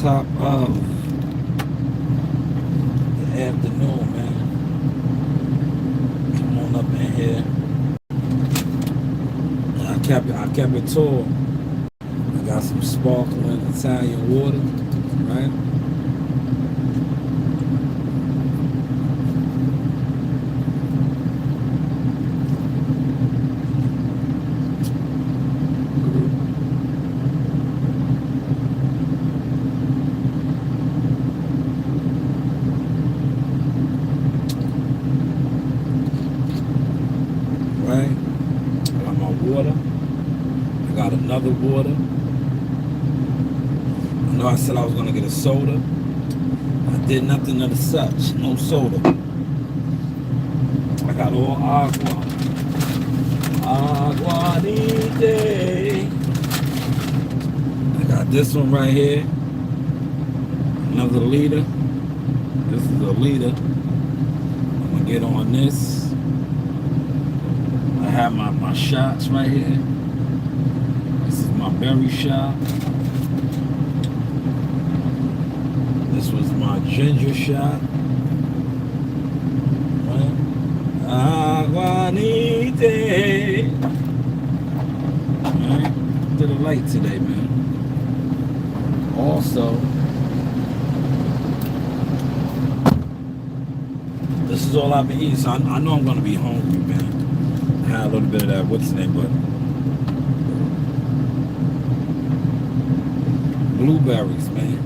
top of the afternoon, man. Come on up in here. I kept it tall. I got some sparkling Italian water, right? Right? I got my water. I got another water. I know I said I was gonna get a soda. I did nothing of the such. No soda. I got all agua. Aguardiente. I got this one right here. Another liter. This is a liter. I'm gonna get on this. I have my shots right here. This is my berry shot. This was my ginger shot. Right? Aguanite. Right? To the light today, man. Also, this is all I've been eating, so I know I'm gonna be hungry, man. I had a little bit of that, what's the name, but blueberries, man.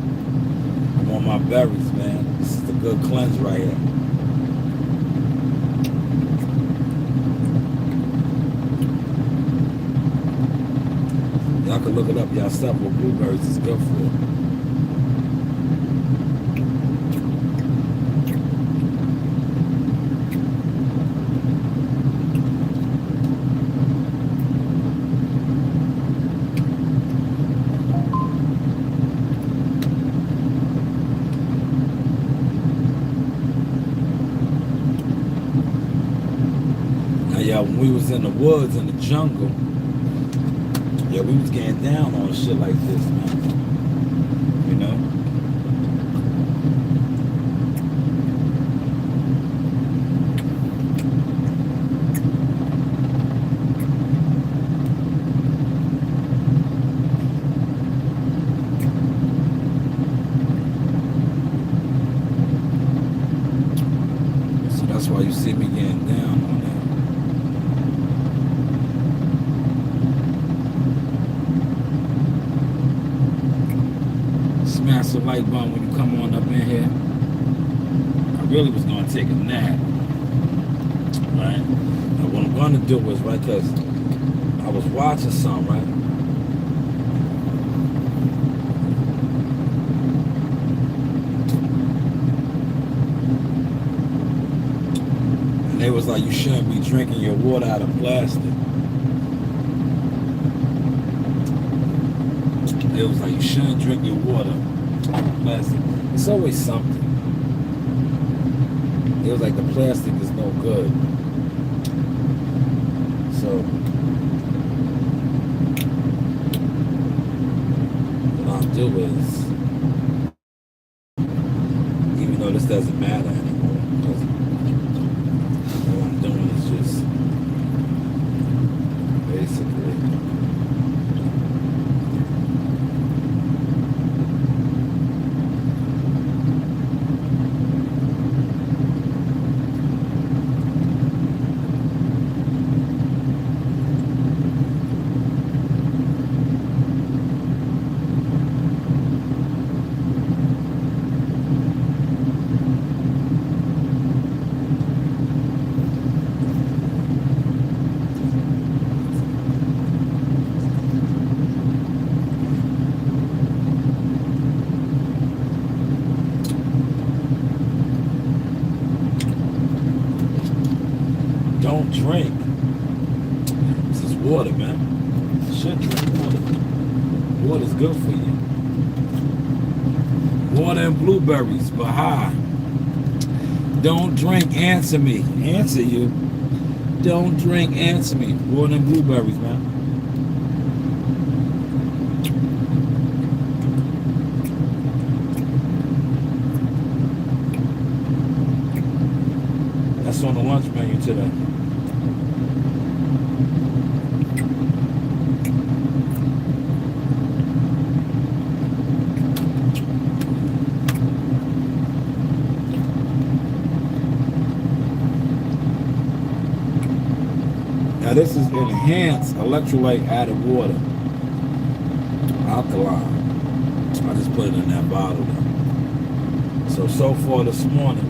I'm on my berries, man. This is a good cleanse right here. Y'all can look it up yourself what blueberries is good for. Yeah, when we was in the woods, in the jungle, yeah, we was getting down on shit like this, man. You know? So that's why you see me getting down on that. Smash the like button when you come on up in here. I really was going to take a nap, right? And what I'm going to do is, right, because I was watching some, right? And they was like, you shouldn't be drinking your water out of plastic. It was like, you shouldn't drink your water out of plastic. It's always something. It was like the plastic is no good. So what I'll do is, even though this doesn't matter anymore, because what I'm doing is just basically don't drink. This is water, man. You should drink water. Water's good for you. Water and blueberries, but high. Don't drink, answer me. Answer you. Don't drink, answer me. Water and blueberries, man. lunch menu today? Now this is enhanced electrolyte added water, alkaline. I just put it in that bottle though. So far this morning,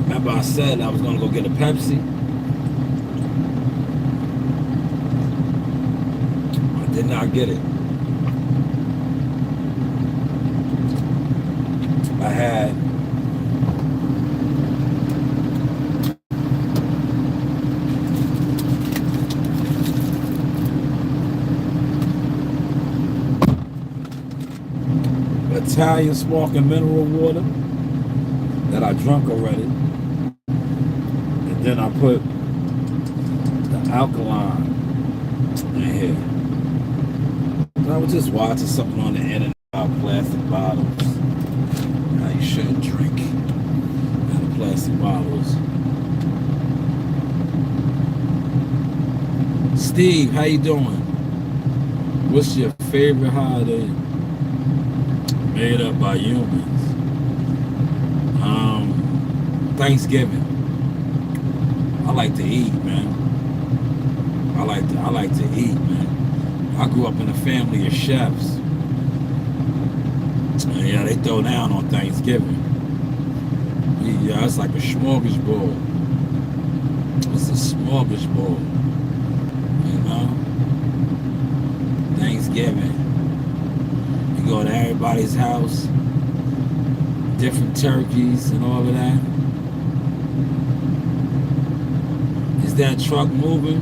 remember I said I was gonna go get a Pepsi? I did not get it. I had Italian sparkling mineral water that I drunk already, and then I put the alkaline in here. And I was just watching something on the internet about plastic bottles, how you shouldn't drink out of plastic bottles. Steve, how you doing? What's your favorite holiday made up by humans? Thanksgiving. I like to eat, man. I like to eat, man. I grew up in a family of chefs. And yeah, they throw down on Thanksgiving. Yeah, it's like a smorgasbord. It's a smorgasbord. You know? Thanksgiving. You go to everybody's house, different turkeys and all of that. Is that truck moving?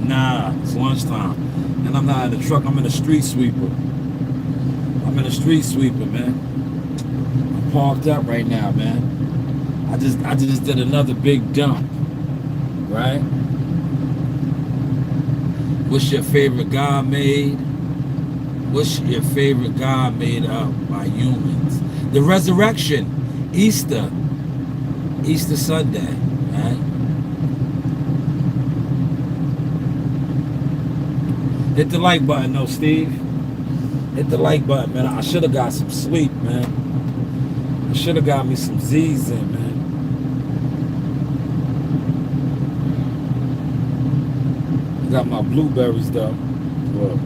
Nah, it's lunchtime. And I'm not in the truck, I'm in a street sweeper. I'm in a street sweeper, man. I'm parked up right now, man. I just did another big dump, right? What's your favorite God made? What's your favorite God made up by humans? The resurrection, Easter Sunday, right? Hit the like button, though, Steve. Hit the like button, man. I should have got some sleep, man. I should have got me some Z's in, man. I got my blueberries, though. Look.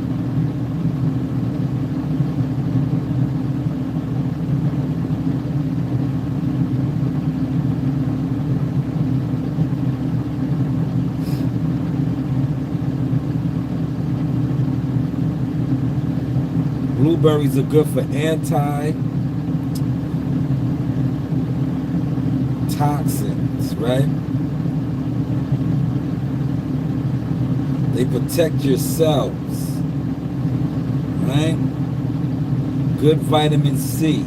Blueberries are good for anti-toxins, right? They protect your cells, right? Good vitamin C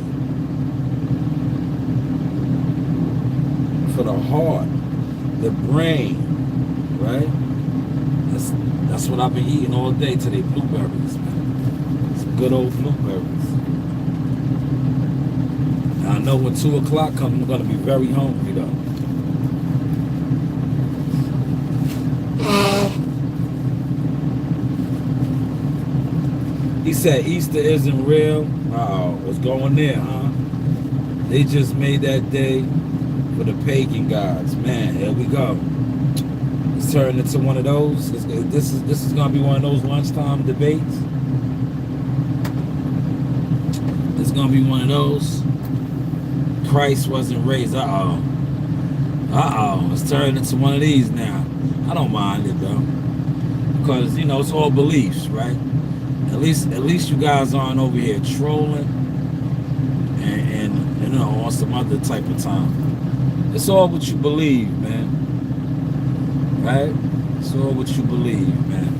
for the heart, the brain, right? That's what I've been eating all day today, blueberries, man. Good old blueberries. Now I know when 2 o'clock comes, I'm gonna be very hungry though. He said Easter isn't real. What's going there, huh? They just made that day for the pagan gods. Man, here we go. It's turning into one of those. This is gonna be one of those lunchtime debates. It's gonna be one of those. Christ wasn't raised. It's turning into one of these now. I don't mind it though, because you know it's all beliefs, right? At least you guys aren't over here trolling and you know on some other type of time. It's all what you believe, man. Right? It's all what you believe, man.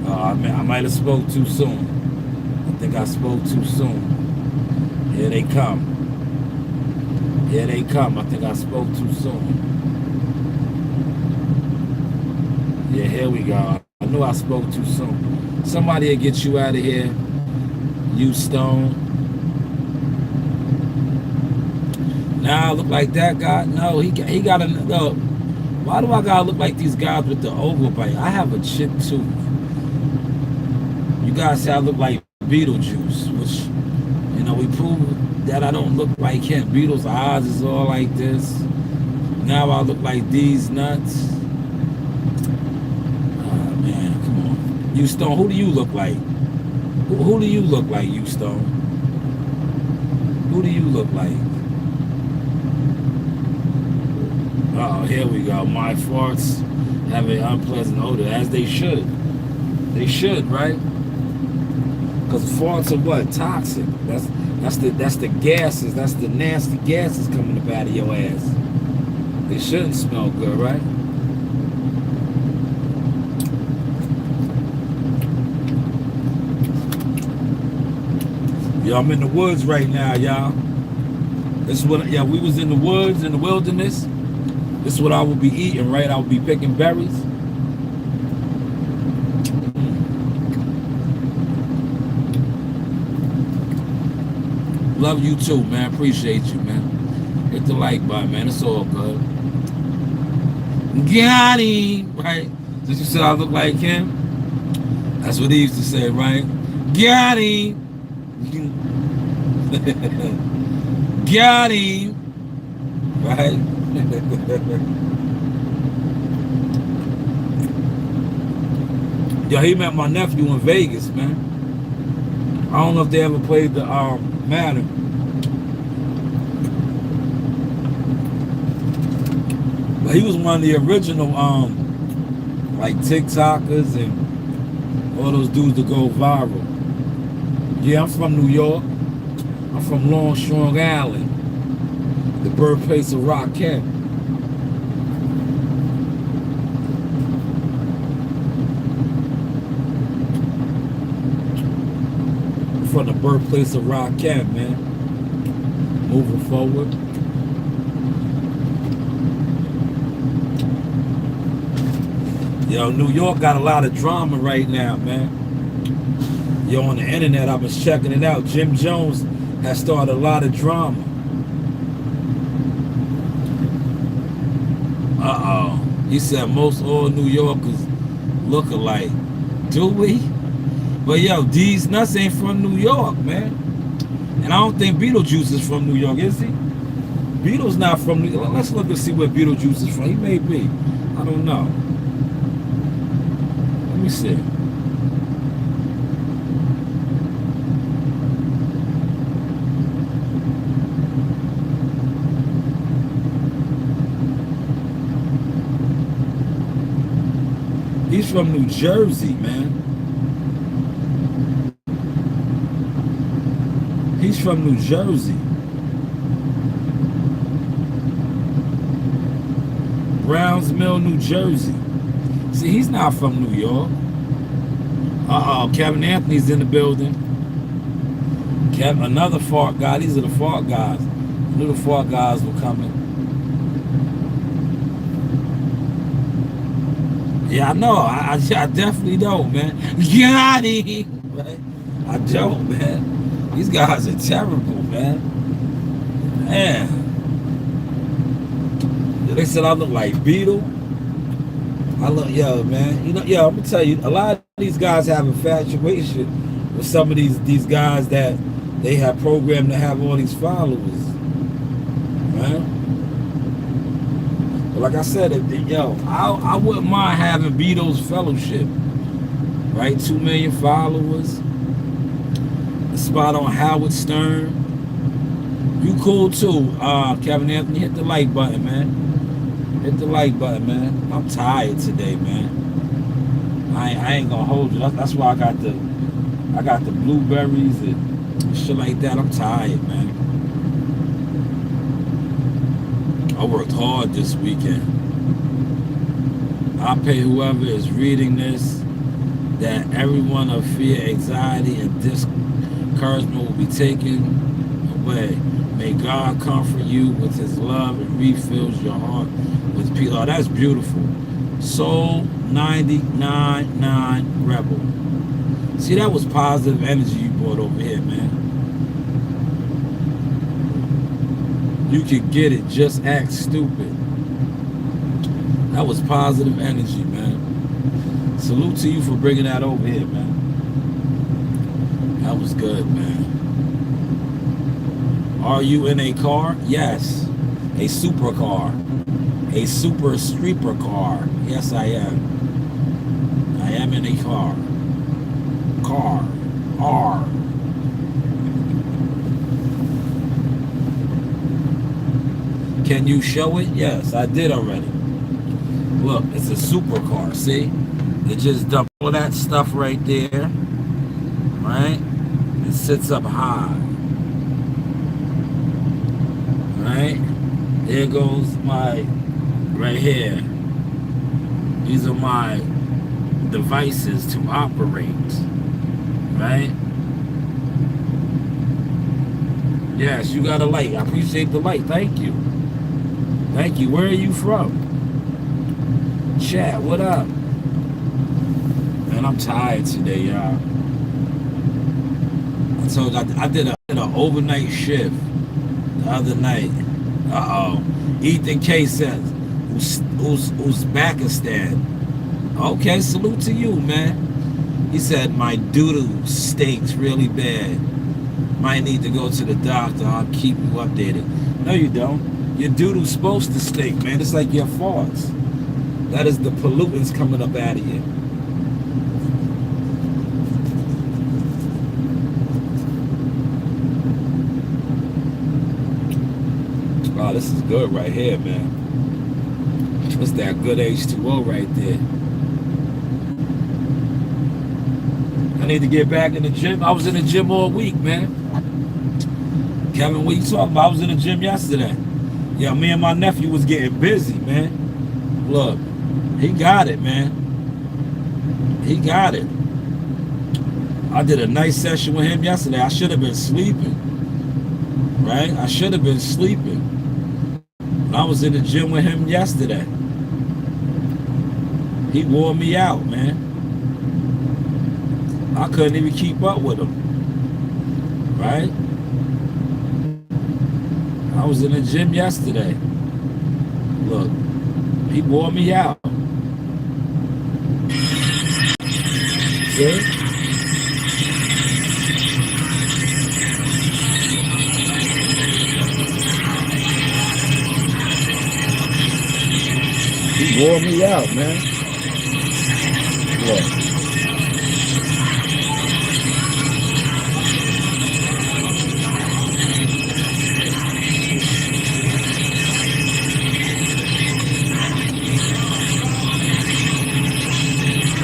I might have spoke too soon. I think I spoke too soon. Here they come. Here they come. I think I spoke too soon. Yeah, here we go. I knew I spoke too soon. Somebody will get you out of here. You stone. Now I look like that guy. No, he got a no. Why do I gotta look like these guys with the overbite? I have a chip tooth. You guys say I look like Beetlejuice, which, you know, we proved that I don't look like him. Beetle's eyes is all like this. Now I look like these nuts. Oh, man, come on. You Stone, who do you look like? Who do you look like, you Stone? Who do you look like? Oh, here we go. My farts have an unpleasant odor, as they should. They should, right? Because farts are what? Toxic. That's the gases. That's the nasty gases coming up out of your ass. They shouldn't smell good, right? Yo, I'm in the woods right now, y'all. This is what, yeah, we was in the woods, in the wilderness. This is what I will be eating, right? I will be picking berries. Love you too, man. Appreciate you, man. Hit the like button, man. It's all good. Got him, right? Did you say I look like him? That's what he used to say, right? Got him. Got him. Right? Yo, he met my nephew in Vegas, man. I don't know if they ever played the Madden. But he was one of the original like TikTokers and all those dudes that go viral. Yeah, I'm from New York. I'm from Longshore Island, the birthplace of Rakim. From the birthplace of Rakim, man. Moving forward. Yo, New York got a lot of drama right now, man. Yo, on the internet, I was checking it out. Jim Jones has started a lot of drama. He said most all New Yorkers look alike. Do we? But yo, these nuts ain't from New York, man. And I don't think Beetlejuice is from New York, is he? Beetle's not from New York. Let's look and see where Beetlejuice is from. He may be. I don't know. Let me see. He's from New Jersey, man. He's from New Jersey. Browns Mill, New Jersey. See, he's not from New York. Kevin Anthony's in the building. Another fart guy. These are the fart guys. I knew the fart guys were coming. Yeah, I know. I definitely don't, man. Got him. Right? I don't, man. These guys are terrible, man. Man. They said I look like Beetle. I look, yo, man. You know, yo, I'm gonna tell you, a lot of these guys have infatuation with some of these guys that they have programmed to have all these followers, man. But like I said, yo, I wouldn't mind having Beetle's fellowship, right? 2 million followers. A spot on Howard Stern. You cool too, Kevin Anthony. Hit the like button, man. Hit the like button, man. I'm tired today, man. I ain't gonna hold you. That's why I got the blueberries and shit like that. I'm tired, man. I worked hard this weekend. I pray whoever is reading this that everyone of fear, anxiety, and discouragement will be taken away. May God comfort you with his love and refills your heart with peace. Oh, that's beautiful. Soul 99.9 Rebel. See, that was positive energy you brought over here, man. You could get it. Just act stupid. That was positive energy, man. Salute to you for bringing that over here, man. That was good, man. Are you in a car? Yes. A supercar. A super streeper car. Yes, I am. I am in a car. Car. R. Can you show it? Yes, I did already. Look, it's a supercar, see? It just dumped all that stuff right there. Right? It sits up high. Right? There goes my, right here. These are my devices to operate. Right? Yes, you got a light. I appreciate the light. Thank you. Thank you. Where are you from? Chat, what up? Man, I'm tired today, y'all. I told you, I did an overnight shift the other night. Ethan K says, Uzbekistan. Okay, salute to you, man. He said, my doo-doo stinks really bad. Might need to go to the doctor. I'll keep you updated. No, you don't. Your doo-doo's supposed to stink, man. It's like your farts. That is the pollutants coming up out of you. Wow, this is good right here, man. What's that good H2O right there? I need to get back in the gym. I was in the gym all week, man. Kevin, what you talking about? I was in the gym yesterday. Yeah, me and my nephew was getting busy, man. Look, he got it, man. He got it. I did a nice session with him yesterday. I should have been sleeping. Right? I should have been sleeping. I was in the gym with him yesterday. He wore me out, man. I couldn't even keep up with him. Right? I was in the gym yesterday. Look, he wore me out. See? He wore me out, man. Look.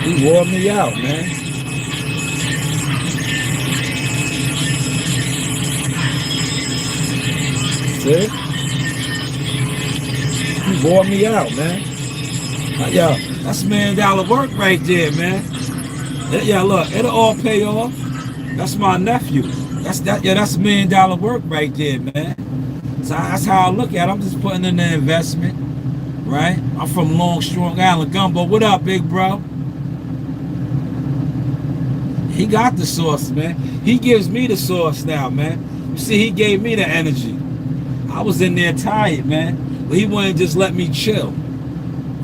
He wore me out, man. See? He wore me out, man. Yo, that's $1 million work right there, man. Yeah, look, it'll all pay off. That's my nephew. That's $1 million work right there, man. So that's how I look at it. I'm just putting in the investment, right? I'm from Long Strong Island. Gumbo, what up, big bro? He got the sauce, man. He gives me the sauce now, man. You see, he gave me the energy. I was in there tired, man. But he wouldn't just let me chill.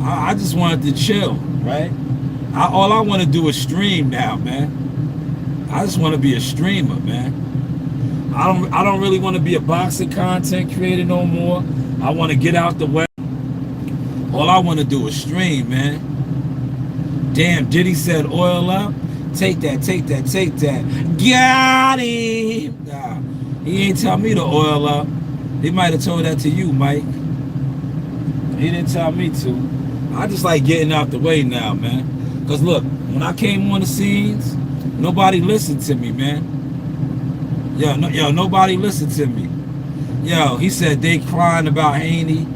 I just wanted to chill, right? All I want to do is stream now, man. I just want to be a streamer, man. I don't really want to be a boxing content creator no more. I want to get out the way. All I want to do is stream, man. Damn, Diddy said oil up. Take that, take that, take that. Got him. Nah, he ain't tell me to oil up. He might have told that to you, Mike. He didn't tell me to. I just like getting out the way now, man. Because look, when I came on the scenes, nobody listened to me, man. Yo, nobody listened to me. Yo, he said they crying about Haney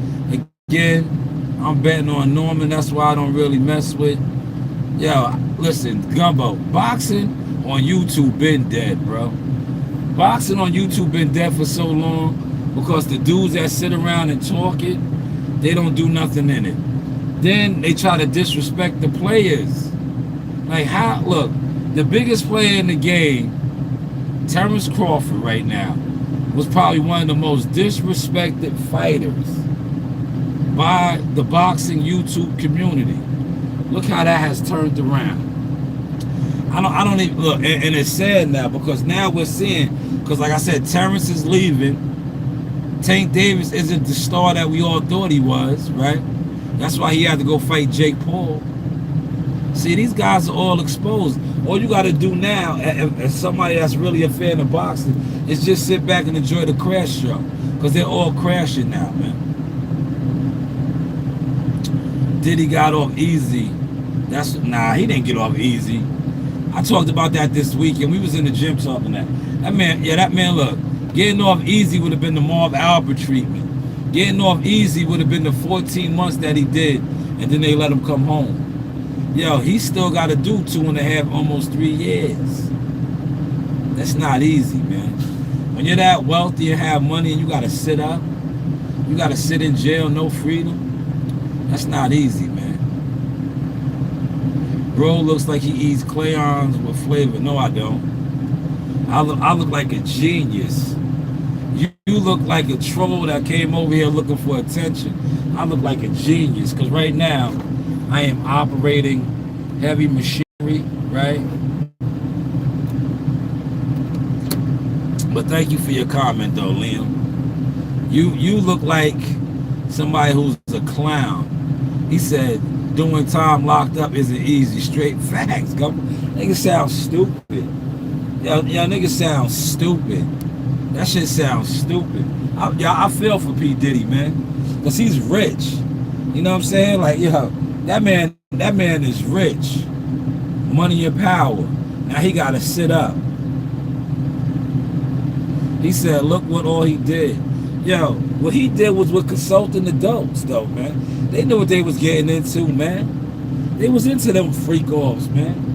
again. I'm betting on Norman. That's why I don't really mess with. Yo, listen, Gumbo, boxing on YouTube been dead, bro. Boxing on YouTube been dead for so long because the dudes that sit around and talk it, they don't do nothing in it. Then they try to disrespect the players. Like how, look, the biggest player in the game, Terrence Crawford right now, was probably one of the most disrespected fighters by the boxing YouTube community. Look how that has turned around. I don't even look, and it's sad now because now we're seeing, because like I said, Terrence is leaving. Tank Davis isn't the star that we all thought he was, right? That's why he had to go fight Jake Paul. See, these guys are all exposed. All you got to do now, as somebody that's really a fan of boxing, is just sit back and enjoy the crash show, because they're all crashing now, man. Diddy got off easy. Nah, he didn't get off easy. I talked about that this week, and we was in the gym talking that. That man, look, getting off easy would have been the Marv Albert treatment. Getting off easy would have been the 14 months that he did, and then they let him come home. Yo, he still got to do 2.5, almost 3 years. That's not easy, man. When you're that wealthy and have money and you got to sit up, you got to sit in jail, no freedom, that's not easy, man. Bro looks like he eats crayons with flavor. No, I don't. I look like a genius. You look like a troll that came over here looking for attention. I look like a genius, because right now I am operating heavy machinery, right? But thank you for your comment, though, Liam. You look like somebody who's a clown. He said, doing time locked up isn't easy. Straight facts. Niggas sound stupid. Y'all niggas sound stupid. That shit sounds stupid. I feel for P. Diddy, man. Because he's rich. You know what I'm saying? Like, yo, that man is rich. Money and power. Now he got to sit up. He said, look what all he did. Yo, what he did was with consulting adults, though, man. They knew what they was getting into, man. They was into them freak-offs, man.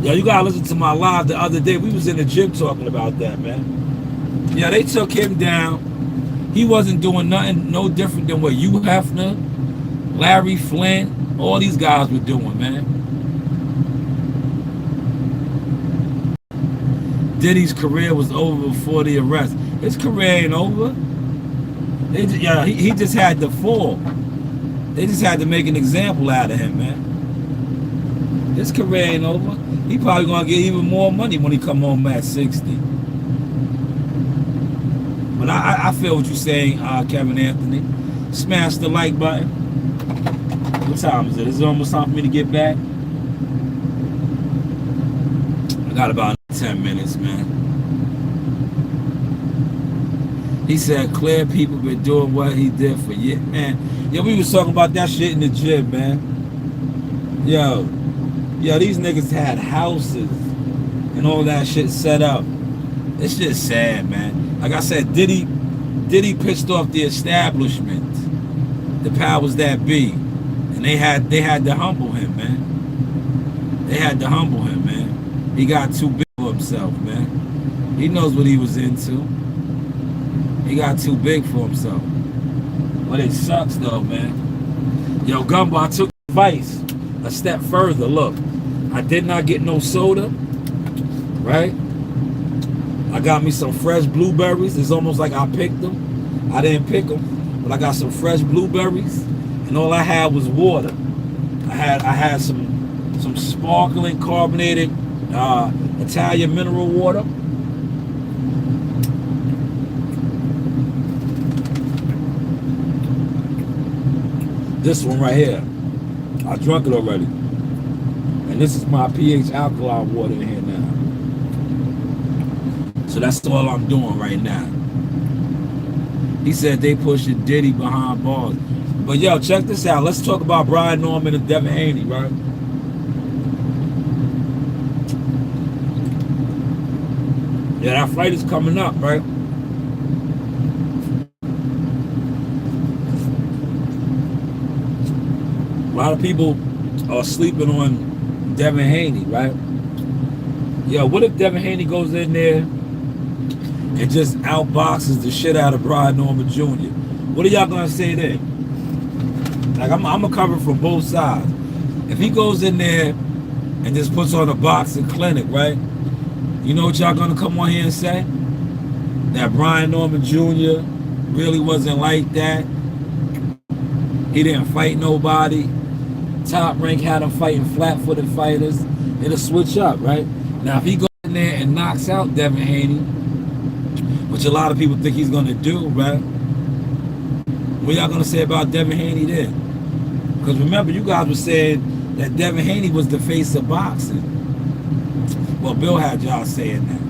Yo, you gotta listen to my live the other day. We was in the gym talking about that, man. Yeah, they took him down. He wasn't doing nothing no different than what Hugh Hefner, Larry Flint, all these guys were doing, man. Diddy's career was over before the arrest. His career ain't over. He just had to fall. They just had to make an example out of him, man. His career ain't over. He probably gonna get even more money when he come home at 60. But I feel what you're saying, Kevin Anthony. Smash the like button. What time is it? Is it almost time for me to get back? I got about 10 minutes, man. He said clear people been doing what he did for years, man. Yeah, we was talking about that shit in the gym, man. Yo, these niggas had houses and all that shit set up. It's just sad, man. Like I said, Diddy pissed off the establishment, the powers that be, and they had to humble him, man. They had to humble him, man. He got too big for himself, man. He knows what he was into. He got too big for himself. But it sucks, though, man. Yo, Gumbo, I took advice a step further. Look, I did not get no soda, right? I got me some fresh blueberries. It's almost like I picked them. I didn't pick them, but I got some fresh blueberries, and all I had was water. I had some sparkling carbonated Italian mineral water. This one right here, I drunk it already. And this is my pH alkaline water in here now. So that's all I'm doing right now. He said they pushing Diddy behind bars. But yo, check this out. Let's talk about Brian Norman and Devin Haney, right? Yeah, that fight is coming up, right? A lot of people are sleeping on Devin Haney, right? Yo, what if Devin Haney goes in there and just outboxes the shit out of Brian Norman Jr.? What are y'all gonna say then? Like, I'm gonna cover from both sides. If he goes in there and just puts on a boxing clinic, right? You know what y'all gonna come on here and say? That Brian Norman Jr. really wasn't like that. He didn't fight nobody. Top Rank had him fighting flat-footed fighters. It'll switch up, right? Now, if he goes in there and knocks out Devin Haney, which a lot of people think he's gonna do, right? What y'all gonna say about Devin Haney then? Because remember, you guys were saying that Devin Haney was the face of boxing. Well, Bill had y'all saying that.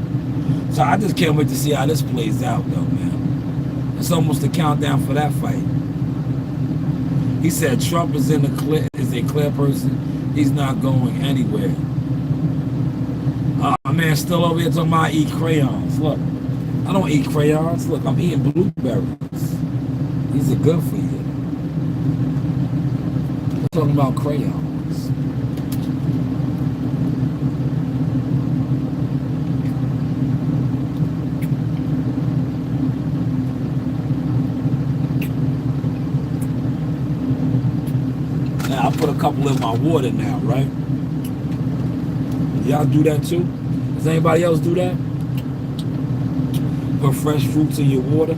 So I just can't wait to see how this plays out, though, man. It's almost a countdown for that fight. He said Trump is a clear person. He's not going anywhere. My man still over here talking about I eat crayons. Look, I don't eat crayons. Look, I'm eating blueberries. These are good for you. We're talking about crayons. Now, I put a couple in my water now, right? Y'all do that too? Does anybody else do that? Put fresh fruits in your water.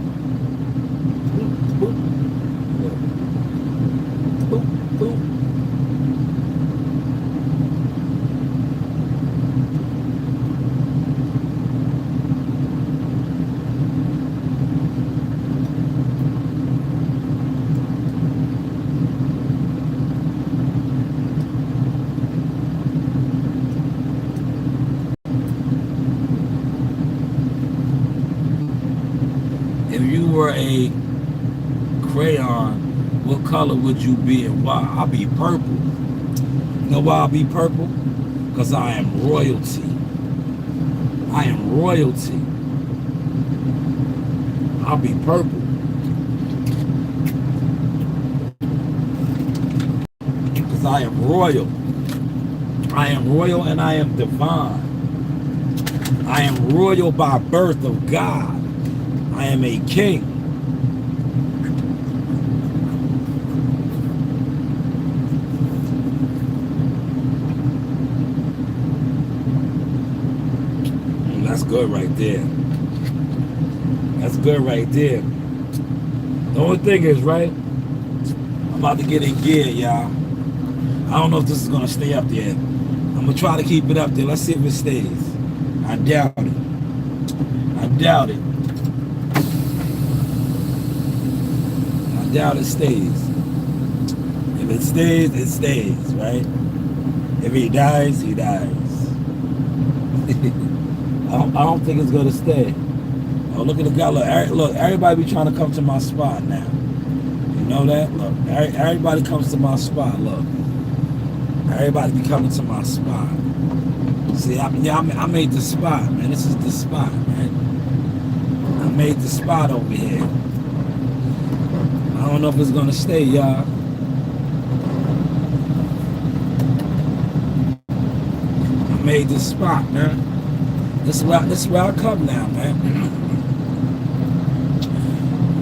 If you were a crayon, what color would you be and why? I'll be purple. You know why I'll be purple? Because I am royalty. I am royalty. I'll be purple. Because I am royal. I am royal and I am divine. I am royal by birth of God. I am a king. That's good right there. That's good right there. The only thing is, right, I'm about to get in gear, y'all. I don't know if this is going to stay up there. I'm going to try to keep it up there. Let's see if it stays. I doubt it. I doubt it. I doubt it stays. If it stays, it stays, right? If he dies, he dies. I don't think it's going to stay. Oh, look at the guy. Look, everybody be trying to come to my spot now. You know that? Look, everybody comes to my spot. Look. Everybody be coming to my spot. See, I made the spot, man. This is the spot, man. I made the spot over here. I don't know if it's going to stay, y'all. I made the spot, man. This is where I come now, man.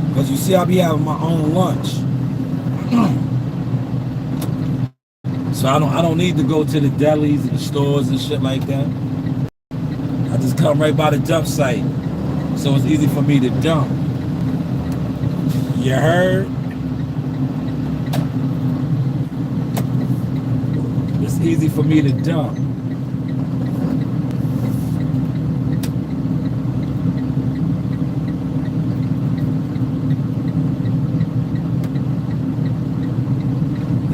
Because you see, I be having my own lunch. So I don't need to go to the delis and the stores and shit like that. I just come right by the dump site. So it's easy for me to dump. You heard? It's easy for me to dump.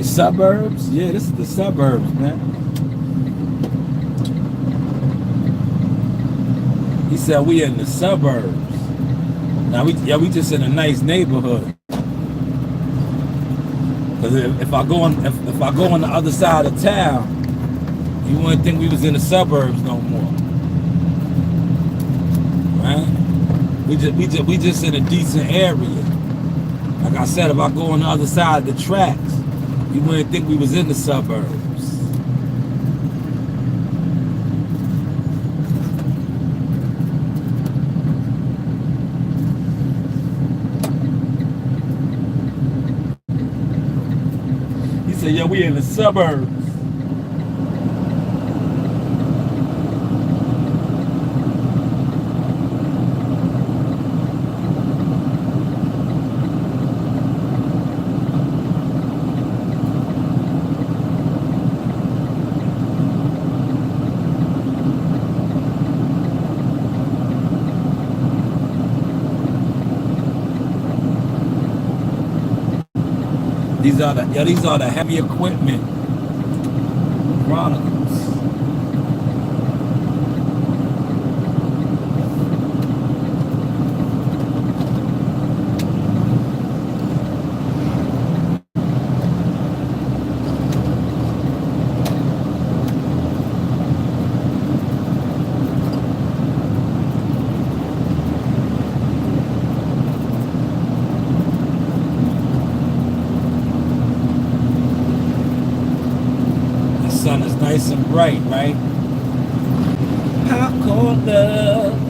Suburbs? Yeah, this is the suburbs, man. He said we in the suburbs. Now we just in a nice neighborhood. Cause if I go on the other side of town, you wouldn't think we was in the suburbs no more. Right? We just in a decent area. Like I said, if I go on the other side of the tracks, you wouldn't think we was in the suburbs. He said, yeah, we in the suburbs. These are the heavy equipment Chronicles. The sun is nice and bright, right? Popcorn love.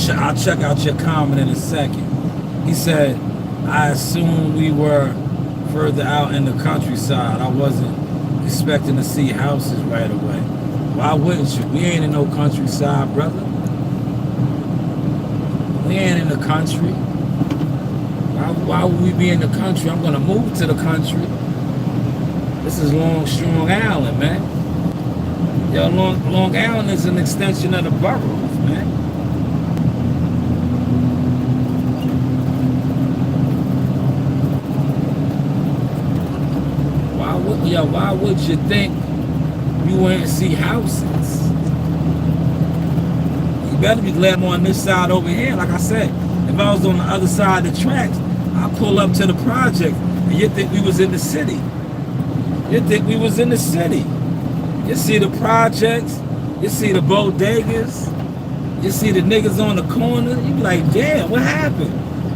I'll check out your comment in a second. He said, I assume we were further out in the countryside. I wasn't expecting to see houses right away. Why wouldn't you? We ain't in no countryside, brother. We ain't in the country. Why would we be in the country? I'm going to move to the country. This is Strong Island, man. Yo, Long Island is an extension of the boroughs, man. Why would you think you wouldn't see houses? You better be glad I'm on this side over here. Like I said, if I was on the other side of the tracks, I'll pull up to the project and you'd think we was in the city. You'd think we was in the city. You see the projects, you see the bodegas, you see the niggas on the corner, you be like, damn, what happened?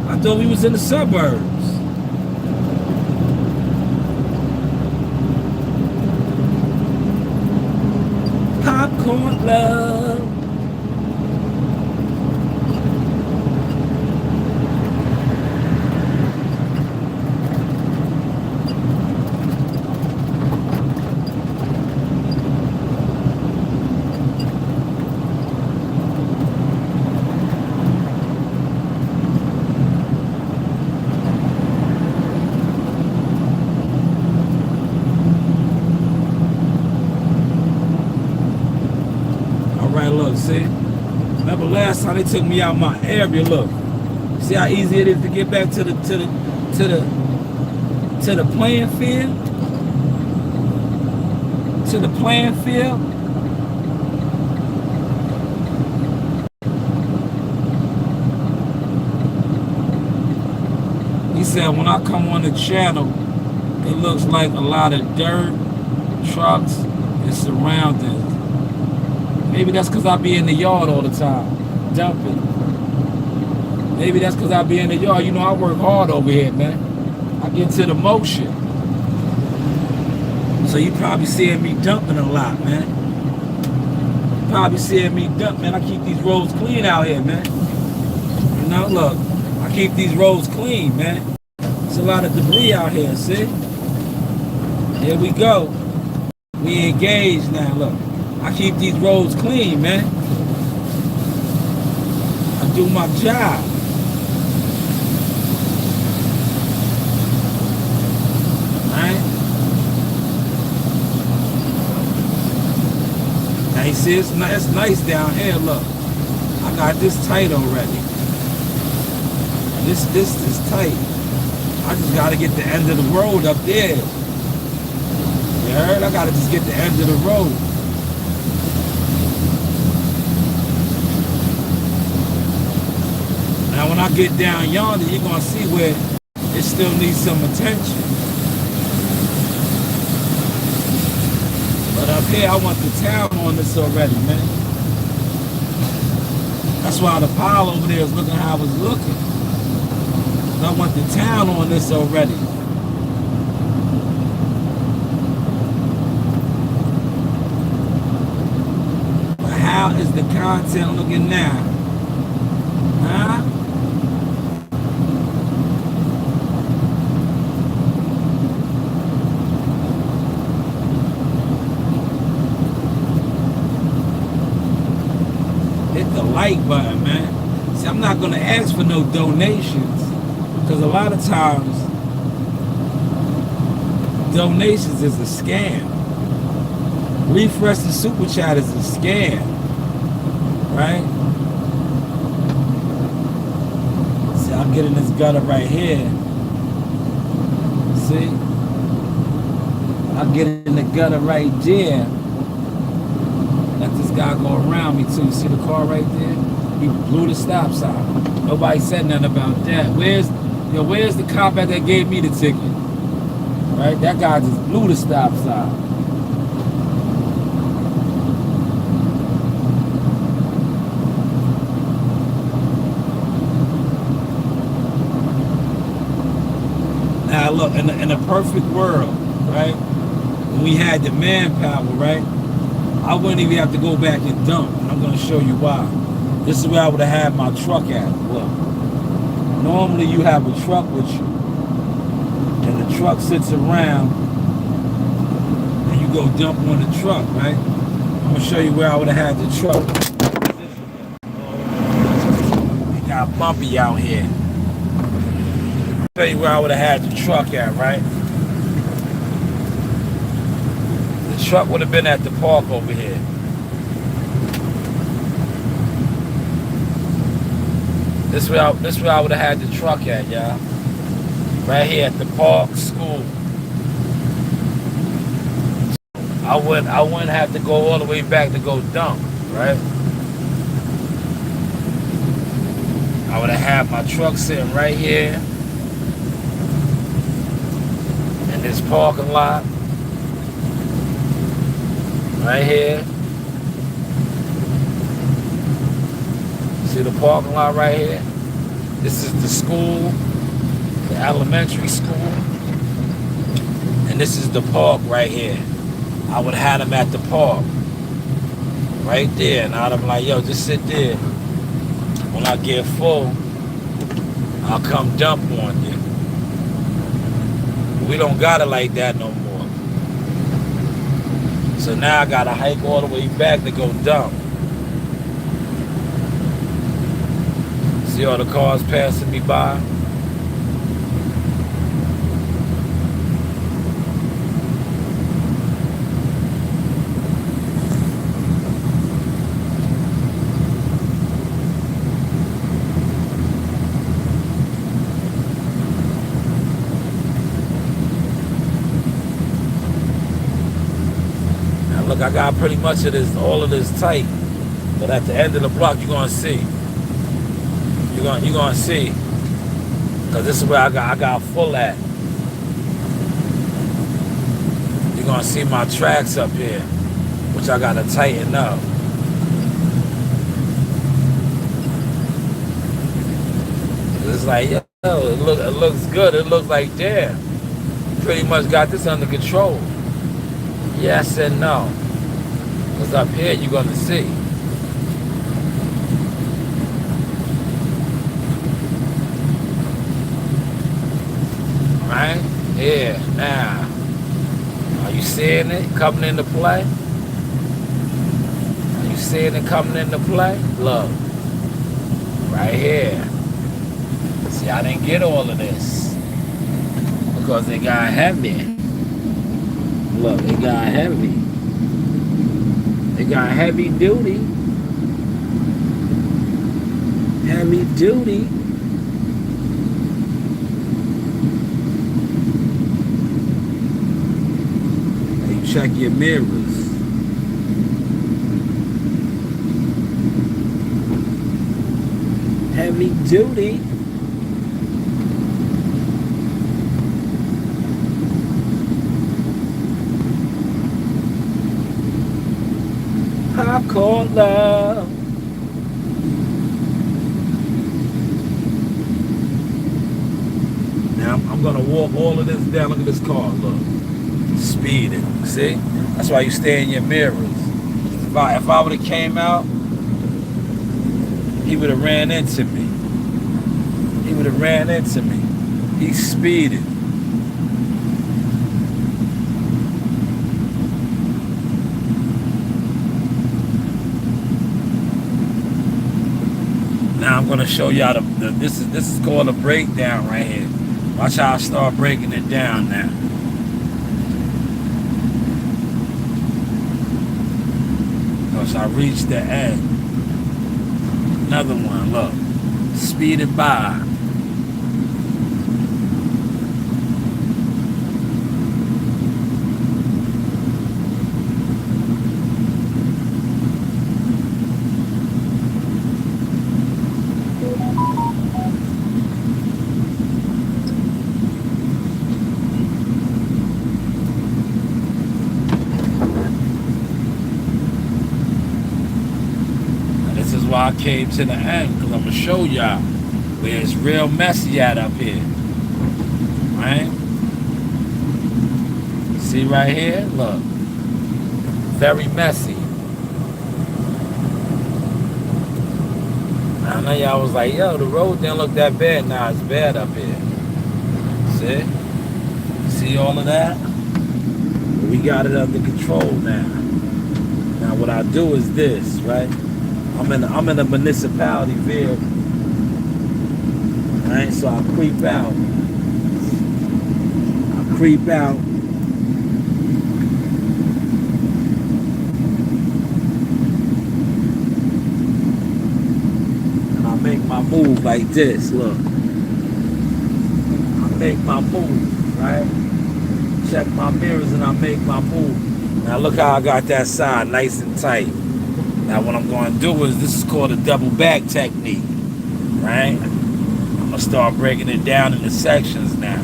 I thought we was in the suburbs. Popcorn love. Look, see? Remember last time they took me out my area, look. See how easy it is to get back to the playing field? To the playing field? He said when I come on the channel, it looks like a lot of dirt, trucks, and surroundings. Maybe that's because I be in the yard all the time, dumping. Maybe that's because I be in the yard. You know, I work hard over here, man. I get to the motion. So you probably seeing me dumping a lot, man. You probably seeing me dump, man. I keep these roads clean out here, man. You know, look, I keep these roads clean, man. There's a lot of debris out here, see? Here we go. We engaged now, look. I keep these roads clean, man. I do my job. Right? Now you see, it's nice down here, look. I got this tight already. This is tight. I just gotta get the end of the road up there. You heard? I gotta just get the end of the road. Now when I get down yonder, you're gonna see where it still needs some attention. But up here, I want the town on this already, man. That's why the pile over there is looking how I was looking. I want the town on this already. But how is the content looking now? Huh? Hit the like button, man. See, I'm not gonna ask for no donations because a lot of times donations is a scam. Refresh the super chat is a scam, right? See, I'm getting this gutter right here. See, I'm getting the gutter right there. Let this guy go around me too. See the car right there? He blew the stop sign. Nobody said nothing about that. Where's the cop that gave me the ticket? Right? That guy just blew the stop sign. Now look, in a perfect world, right? When we had the manpower, right? I wouldn't even have to go back and dump, and I'm gonna show you why. This is where I would have had my truck at. Look, normally you have a truck with you, and the truck sits around, and you go dump on the truck, right? I'm gonna show you where I would have had the truck. It got bumpy out here. I'll show you where I would have had the truck at, right? The truck would have been at the park over here. This where I would have had the truck at, y'all. Right here at the park school. I wouldn't have to go all the way back to go dump, right? I would have had my truck sitting right here in this parking lot. Right here. See the parking lot right here? This is the school, the elementary school. And this is the park right here. I would have them at the park. Right there. And I'd be like, yo, just sit there. When I get full, I'll come dump on you. We don't got it like that no more. So now I gotta hike all the way back to go dump. See all the cars passing me by? Look, I got pretty much of this, all of this tight. But at the end of the block, you're gonna see. You're gonna see. Cause this is where I got full at. You're gonna see my tracks up here, which I gotta tighten up. It's like, yo, it looks good. It looks like, damn, pretty much got this under control. Yes and no. Because up here you're going to see. Right? Here, now. Are you seeing it coming into play? Are you seeing it coming into play? Look. Right here. See, I didn't get all of this. Because it got heavy. Look, it got heavy. It got heavy duty. Heavy duty. Are you check your mirrors. Heavy duty. Popcorn love. Now I'm gonna walk all of this down. Look at this car. Look, speeding. See? That's why you stay in your mirrors. If I would have came out, he would have ran into me. He would have ran into me. He's speeding. Now I'm gonna show y'all this is called a breakdown right here. Watch how I start breaking it down now. Because I reached the end. Another one, look. Speeding by. Why I came to the end, because I'm going to show y'all where it's real messy at up here. Right? See right here? Look. Very messy. I know y'all was like, yo, the road didn't look that bad. Nah, it's bad up here. See all of that? We got it under control now. Now what I do is this, right? I'm in a municipality vehicle. Alright, so I creep out. And I make my move like this, look. I make my move, right? Check my mirrors and I make my move. Now look how I got that side nice and tight. Now what I'm going to do is, this is called a double back technique, right? I'm going to start breaking it down into sections now.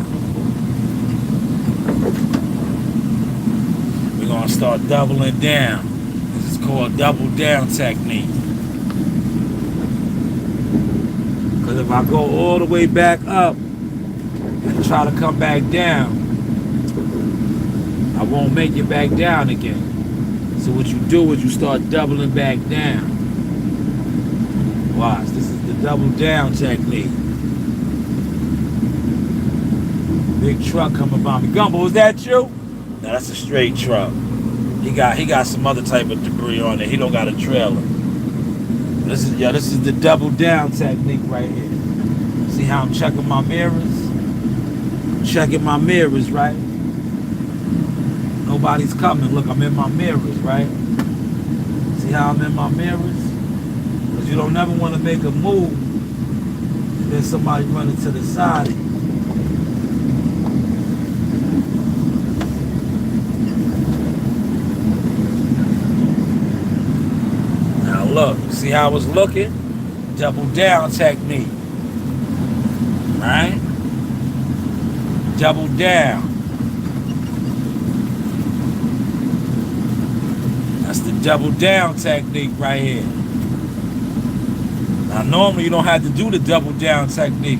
We're going to start doubling down. This is called double down technique. Because if I go all the way back up and try to come back down, I won't make it back down again. So what you do is you start doubling back down. Watch, this is the double down technique. Big truck coming by me. Gumbo, is that you? No, that's a straight truck. He got some other type of debris on it. He don't got a trailer. This is the double down technique right here. See how I'm checking my mirrors? Checking my mirrors, right? Nobody's coming. Look, I'm in my mirrors, right? See how I'm in my mirrors? Because you don't never want to make a move and then somebody running to the side of you. Now look, see how I was looking? Double down technique. Right? Double down. That's the double down technique right here. Now normally you don't have to do the double down technique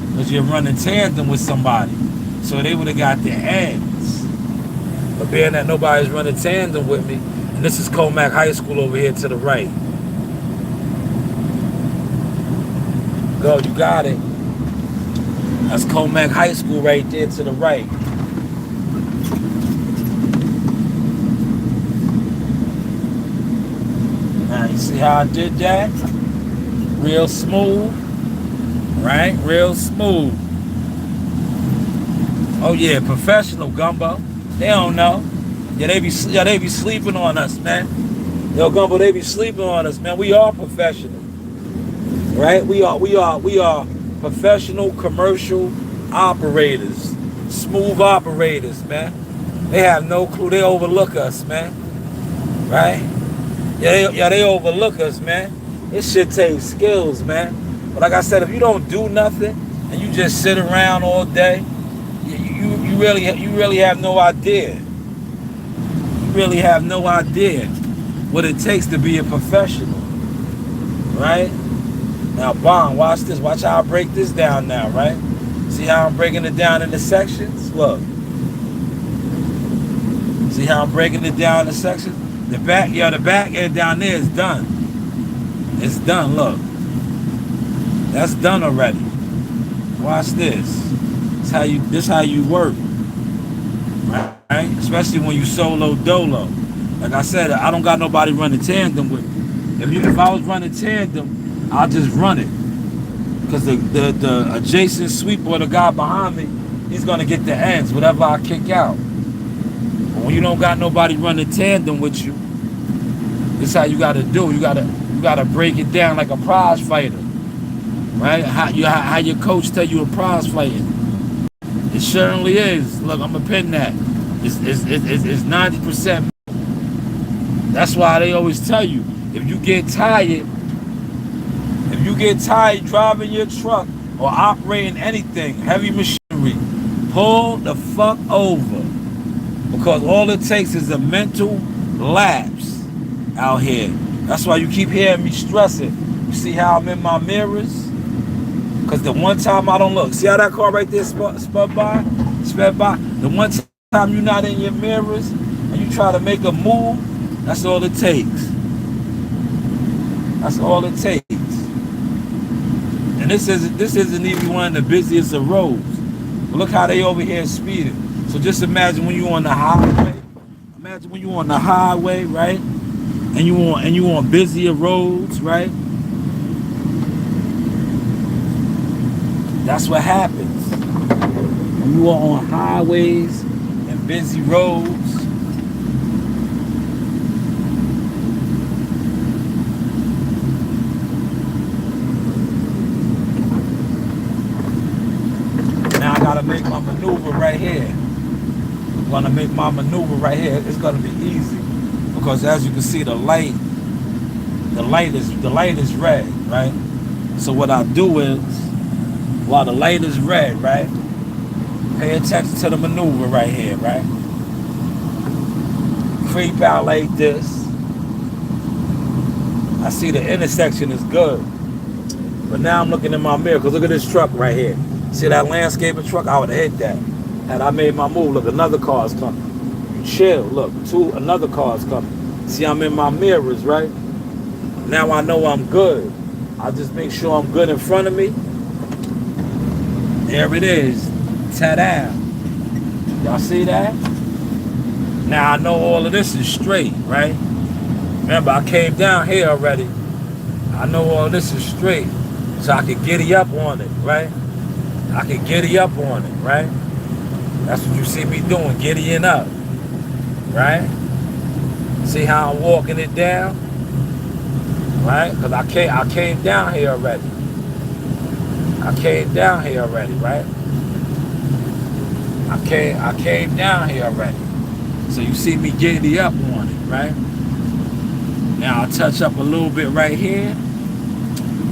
because you're running tandem with somebody. So they would have got their ends. But being that nobody's running tandem with me, and this is Comac High School over here to the right. Go, you got it. That's Comac High School right there to the right. Now you see how I did that? Real smooth, right? Real smooth. Oh yeah, professional, Gumbo. They don't know. Yeah, they be sleeping on us, man. Yo, Gumbo, they be sleeping on us, man. We are professional, right? We are professional commercial operators, smooth operators, man. They have no clue. They overlook us, man. Right? Yeah, they overlook us, man. This shit takes skills, man. But like I said, if you don't do nothing and you just sit around all day, you really have no idea. You really have no idea what it takes to be a professional, right? Now, Bond, watch this. Watch how I break this down now, right? See how I'm breaking it down into sections? Look. See how I'm breaking it down into sections? The back end down there is done. It's done, look. That's done already. Watch this. This how you work. Right? Especially when you solo dolo. Like I said, I don't got nobody running tandem with me. If I was running tandem, I'll just run it. Because the adjacent sweep or the guy behind me, he's gonna get the ends, whatever I kick out. But when you don't got nobody running tandem with you, this is how you gotta do. You gotta break it down like a prize fighter. Right? How your coach tell you a prize fighter. It certainly is. Look, I'm gonna pin that. It's 90%. That's why they always tell you, if you get tired driving your truck or operating anything, heavy machinery, pull the fuck over. Because all it takes is a mental lapse out here. That's why you keep hearing me stress it. You see how I'm in my mirrors? Because the one time I don't look. See how that car right there sped by? The one time you're not in your mirrors and you try to make a move, that's all it takes. That's all it takes. And this isn't even one of the busiest of roads. But look how they over here speeding. So just imagine when you're on the highway. Imagine when you're on the highway, right? And you on busier roads, right? That's what happens. When you are on highways and busy roads. Now I gotta make my maneuver right here. I'm gonna make my maneuver right here. It's gonna be easy. Because as you can see, the light is red, right? So what I do is, while the light is red, right? Pay attention to the maneuver right here, right? Creep out like this. I see the intersection is good. But now I'm looking in my mirror, because look at this truck right here. See that landscaping truck? I would have hit that. Had I made my move, look, another car's coming. Chill, look, another car's coming. See, I'm in my mirrors, right? Now I know I'm good. I just make sure I'm good in front of me. There it is. Ta-da. Y'all see that? Now I know all of this is straight, right? Remember, I came down here already. I know all of this is straight. So I can giddy up on it, right? I can giddy up on it, right? That's what you see me doing, giddying up. Right? See how I'm walking it down? Right? Because I came down here already. I came down here already, right? I came down here already. So you see me giddy up on it, right? Now I'll touch up a little bit right here.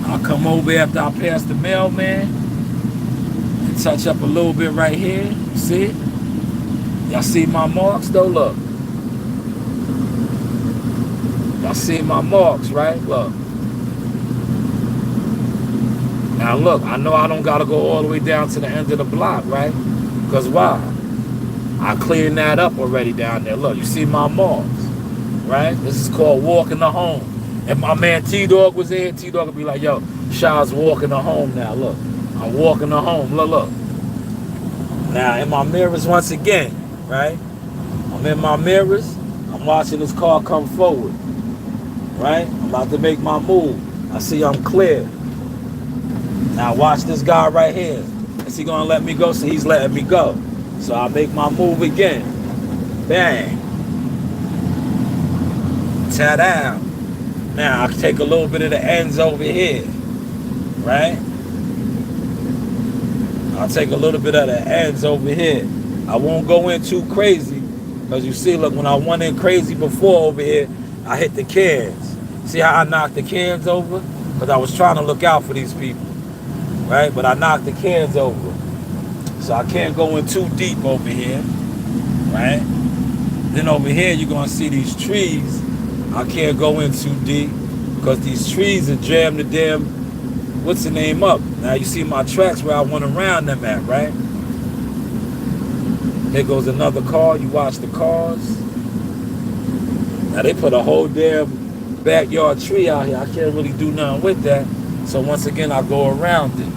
I'll come over after I pass the mailman and touch up a little bit right here. See? Y'all see my marks though? Look. Y'all see my marks, right? Look. Now look, I know I don't gotta go all the way down to the end of the block, right? Because why? I cleaned that up already down there. Look, you see my marks, right? This is called walking the home. If my man T-Dog was here, T-Dog would be like, yo, Shaw's walking the home now. Look, I'm walking the home. Look. Now in my mirrors once again, right? I'm in my mirrors. I'm watching this car come forward, right? I'm about to make my move. I see I'm clear. Now watch this guy right here. Is he gonna let me go? So he's letting me go. So I make my move again. Bang. Ta-da. Now I take a little bit of the ends over here, right? I'll take a little bit of the ends over here. I won't go in too crazy Because you see, look, when I went in crazy before over here, I hit the cans. See how I knocked the cans over? Because I was trying to look out for these people, right? But I knocked the cans over. So I can't go in too deep over here, right? Then over here, you're going to see these trees. I can't go in too deep because these trees are jammed the damn, what's the name up? Now you see my tracks where I went around them at, right? There goes another car. You watch the cars. Now they put a whole damn backyard tree out here. I can't really do nothing with that. So once again, I go around it.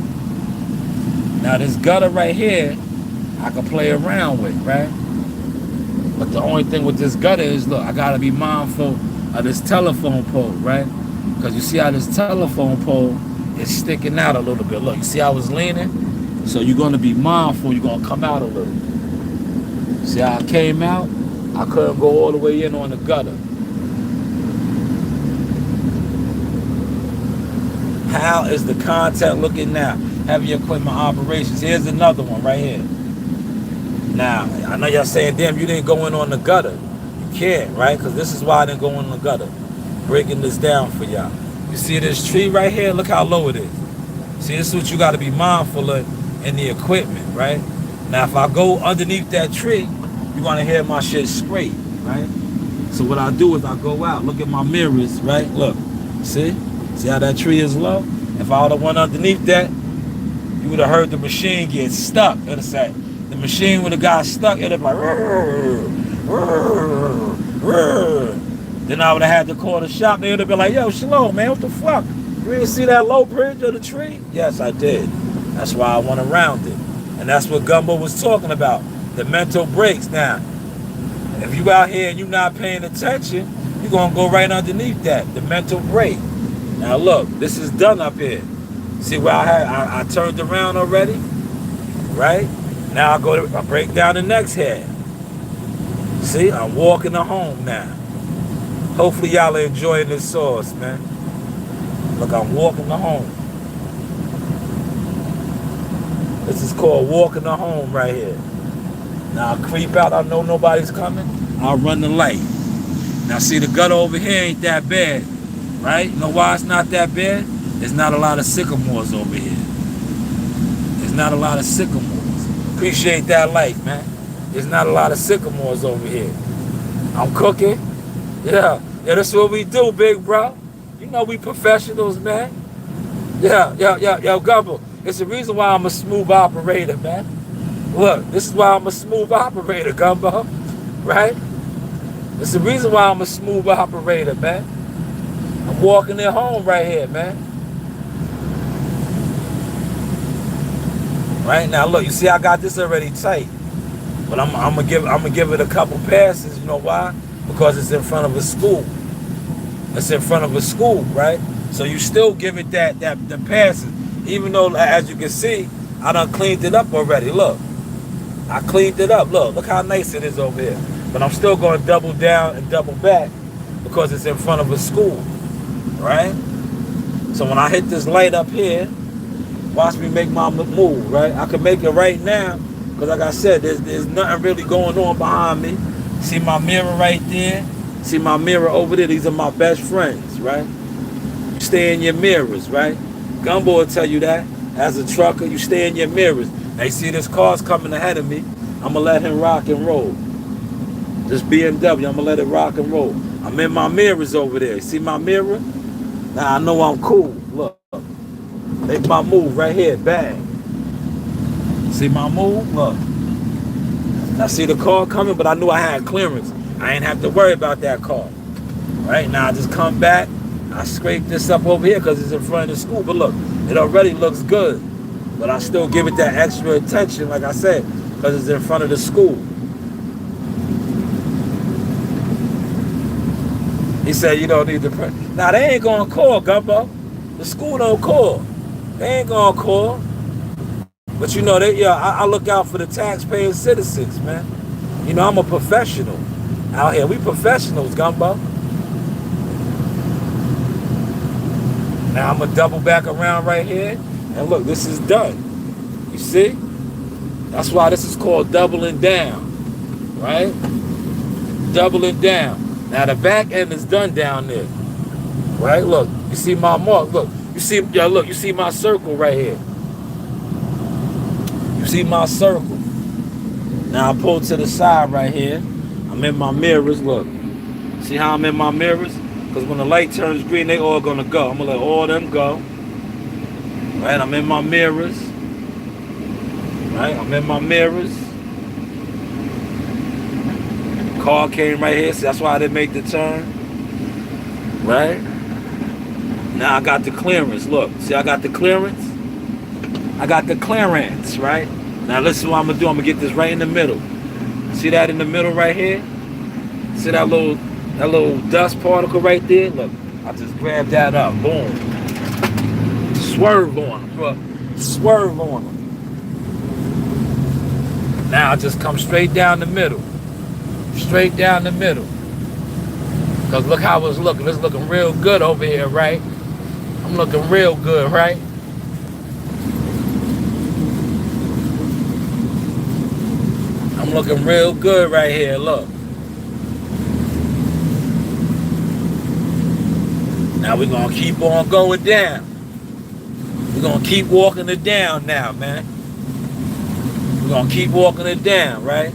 Now this gutter right here, I can play around with, right? But the only thing with this gutter is, look, I gotta be mindful of this telephone pole, right? Because you see how this telephone pole is sticking out a little bit. Look, you see how I was leaning? So you're gonna be mindful, you're gonna come out a little. See how I came out? I couldn't go all the way in on the gutter. How is the content looking now? Heavy equipment operations. Here's another one right here. Now, I know y'all saying, damn, you didn't go in on the gutter. You can't, right? Because this is why I didn't go in the gutter. Breaking this down for y'all. You see this tree right here? Look how low it is. See, this is what you got to be mindful of in the equipment, right? Now, if I go underneath that tree, you're going to hear my shit scrape, right? So what I do is I go out, look at my mirrors, right? Look, see? See how that tree is low? If I would have went underneath that, you would have heard the machine get stuck. It would have said, the machine would have got stuck. It would have been like, rrr, rrr, rrr. Then I would have had to call the shop. They would have been like, yo, Shalom, man, what the fuck? You didn't see that low bridge of the tree? Yes, I did. That's why I went around it. And that's what Gumbo was talking about, the mental breaks. Now, if you out here and you're not paying attention, you're going to go right underneath that, the mental break. Now look, this is done up here. See where I turned around already? Right? Now I break down the next head. See, I'm walking to home now. Hopefully y'all are enjoying this sauce, man. Look, I'm walking to home. This is called walking to home right here. Now I creep out, I know nobody's coming. I'll run the light. Now see, the gutter over here ain't that bad. Right? You know why it's not that bad? There's not a lot of sycamores over here. There's not a lot of sycamores. Appreciate that light, man. There's not a lot of sycamores over here. I'm cooking. Yeah, that's what we do, big bro. You know we professionals, man. Yo, Gumbo. It's the reason why I'm a smooth operator, man. Look, this is why I'm a smooth operator, Gumbo. Right? It's the reason why I'm a smooth operator, man. I'm walking it home right here, man. Right now, look, you see, I got this already tight, but I'm gonna give it a couple passes. You know why? Because it's in front of a school. It's in front of a school, right? So you still give it the passes, even though, as you can see, I done cleaned it up already. Look, I cleaned it up. Look how nice it is over here. But I'm still going to double down and double back because it's in front of a school. Right? So when I hit this light up here, watch me make my move, right? I can make it right now because like I said, there's nothing really going on behind me. See my mirror right there? See my mirror over there? These are my best friends, right? You stay in your mirrors, right? Gumbo will tell you that. As a trucker, you stay in your mirrors. Now you see this car's coming ahead of me. I'm going to let him rock and roll. This BMW, I'm going to let it rock and roll. I'm in my mirrors over there. See my mirror? Now I know I'm cool. Look, make my move right here, bang. See my move? Look. I see the car coming, but I knew I had clearance. I ain't have to worry about that car. Right now, I just come back. I scrape this up over here because it's in front of the school. But look, it already looks good. But I still give it that extra attention, like I said, because it's in front of the school. He said you don't need to press. Now they ain't gonna call, Gumbo. The school don't call. They ain't gonna call. But you know, I look out for the taxpaying citizens, man. You know, I'm a professional out here. We professionals, Gumbo. Now I'm gonna double back around right here. And look, this is done. You see? That's why this is called doubling down. Right? doubling down. Now the back end is done down there. Right? Look, you see my mark. Look, you see, yeah, look, you see my circle right here. You see my circle. Now I pull to the side right here. I'm in my mirrors. Look, see how I'm in my mirrors? Because when the light turns green, they all gonna go. I'm gonna let all of them go. Right? I'm in my mirrors. Right? I'm in my mirrors. Car came right here, so that's why I didn't make the turn. Right? Now I got the clearance. Look, see I got the clearance? I got the clearance, right? Now listen what I'm gonna do. I'm gonna get this right in the middle. See that in the middle right here? See that little dust particle right there? Look, I just grab that up. Boom. Swerve on them, bro. Swerve on them. Now I just come straight down the middle. Straight down the middle. Because look how it's looking. It's looking real good over here, right? I'm looking real good, right? I'm looking real good right here, look. Now we're going to keep on going down. We're going to keep walking it down now, man. We're going to keep walking it down, right?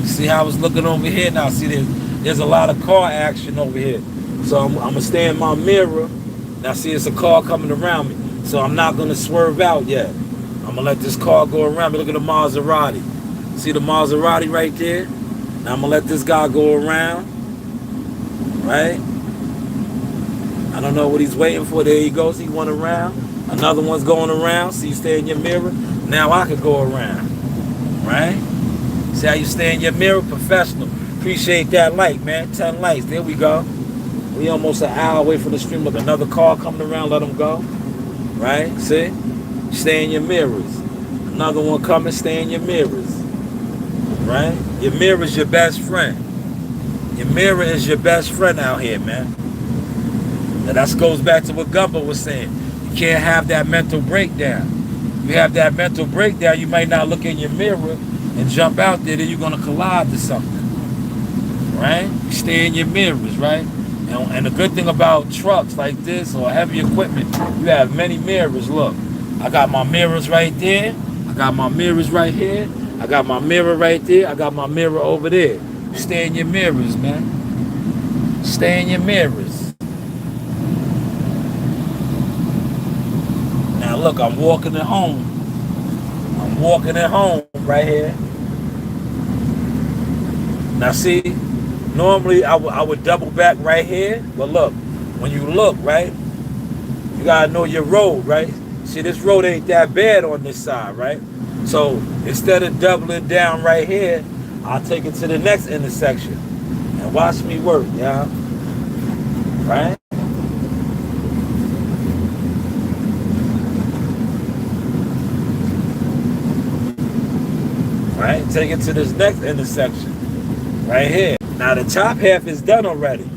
See how it's looking over here now? See, there's a lot of car action over here. So I'm going to stay in my mirror. Now see, it's a car coming around me. So I'm not going to swerve out yet. I'm going to let this car go around me. Look at the Maserati. See the Maserati right there? Now I'm going to let this guy go around. Right? I don't know what he's waiting for. There he goes. He went around. Another one's going around. See, you stay in your mirror. Now I can go around. Right? See how you stay in your mirror? Professional. Appreciate that light, man. 10 lights. There we go. We almost an hour away from the stream. Look, another car coming around. Let them go. Right? See? Stay in your mirrors. Another one coming. Stay in your mirrors. Right? Your mirror is your best friend. Your mirror is your best friend out here, man. Now that goes back to what Gumbo was saying. You can't have that mental breakdown. You have that mental breakdown, you might not look in your mirror and jump out there, then you're going to collide to something. Right? You stay in your mirrors, right? And the good thing about trucks like this or heavy equipment, you have many mirrors. Look, I got my mirrors right there. I got my mirrors right here. I got my mirror right there. I got my mirror over there. Stay in your mirrors, man. Stay in your mirrors. Now look, I'm walking it home. I'm walking it home right here. Now see, normally I would double back right here, but look, when you look, right, you gotta know your road, right? See, this road ain't that bad on this side, right? So instead of doubling down right here, I'll take it to the next intersection and watch me work, y'all. Right? Right? Take it to this next intersection. Right here. Now the top half is done already.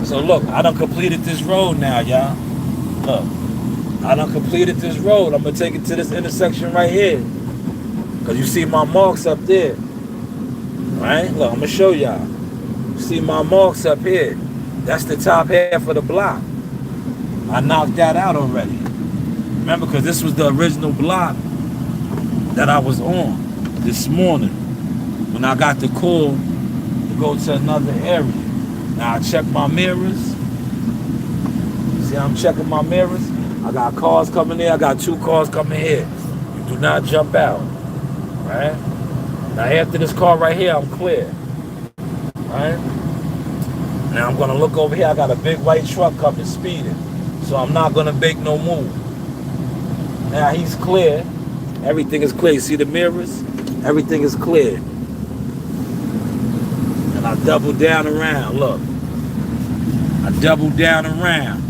So look, I done completed this road now, y'all. Look. I done completed this road. I'm gonna take it to this intersection right here. Cause you see my marks up there. Right? Look, I'm gonna show y'all. You see my marks up here. That's the top half of the block. I knocked that out already. Remember, because this was the original block that I was on this morning when I got the call to go to another area. Now I check my mirrors. See, I'm checking my mirrors. I got cars coming there. I got 2 cars coming here. You do not jump out. Right? Now after this car right here, I'm clear. Right? Now I'm gonna look over here. I got a big white truck coming speeding. So I'm not gonna make no move. Now he's clear. Everything is clear. You see the mirrors? Everything is clear. And I double down around. Look. I double down around.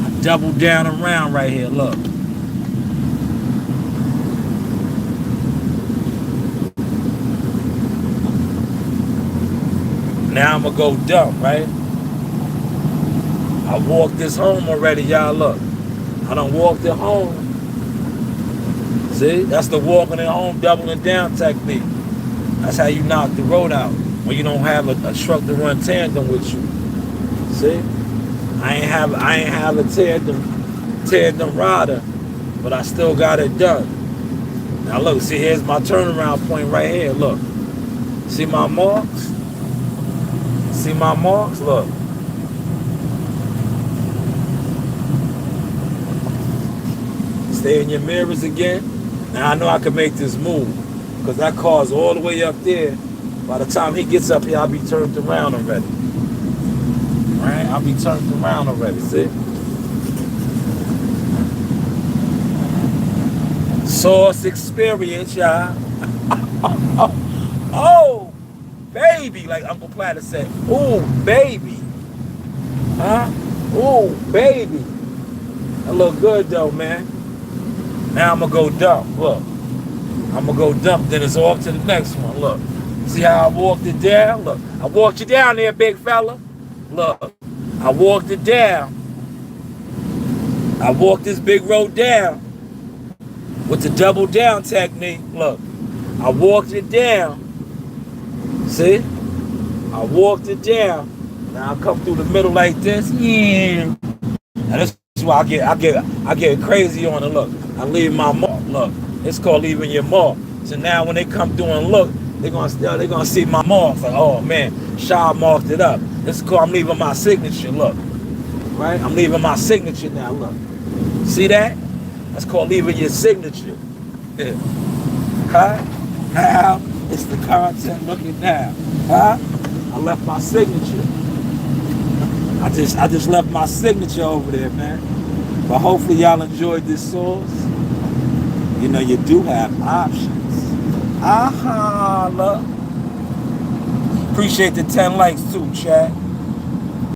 I double down around right here. Look. Now I'm gonna go dump, right? I walked this home already, y'all. Look. I done walked it home. See? That's the walking it home, doubling down technique. That's how you knock the road out when you don't have a truck to run tandem with you. See, I ain't have a tandem rider, but I still got it done. Now look, see, here's my turnaround point right here. Look, see my marks? See my marks? Look. Stay in your mirrors again. Now I know I can make this move because that car's all the way up there. By the time he gets up here, I'll be turned around already. Right? I'll be turned around already. See? Source experience, y'all. Oh, baby, like Uncle Platter said. Oh, baby. Huh? Oh, baby. That look good though, man. Now I'm gonna go dump. Look. I'm gonna go dump, then it's off to the next one. Look. See how I walked it down? Look. I walked you down there, big fella. Look. I walked it down. I walked this big road down with the double down technique. Look. I walked it down. See? I walked it down. Now I come through the middle like this. Yeah. Now this is why I get crazy on it. Look. I leave my mark. Look. It's called leaving your mark. So now when they come through and look, they're gonna see my marks. Like, oh man, Shaw marked it up. This is called I'm leaving my signature. Look. Right? I'm leaving my signature now. Look. See that? That's called leaving your signature. Yeah. Huh? Now it's the content looking now. Huh? I left my signature. I just left my signature over there, man. But hopefully y'all enjoyed this source. You know, you do have options. Aha, look. Appreciate the 10 likes too, chat.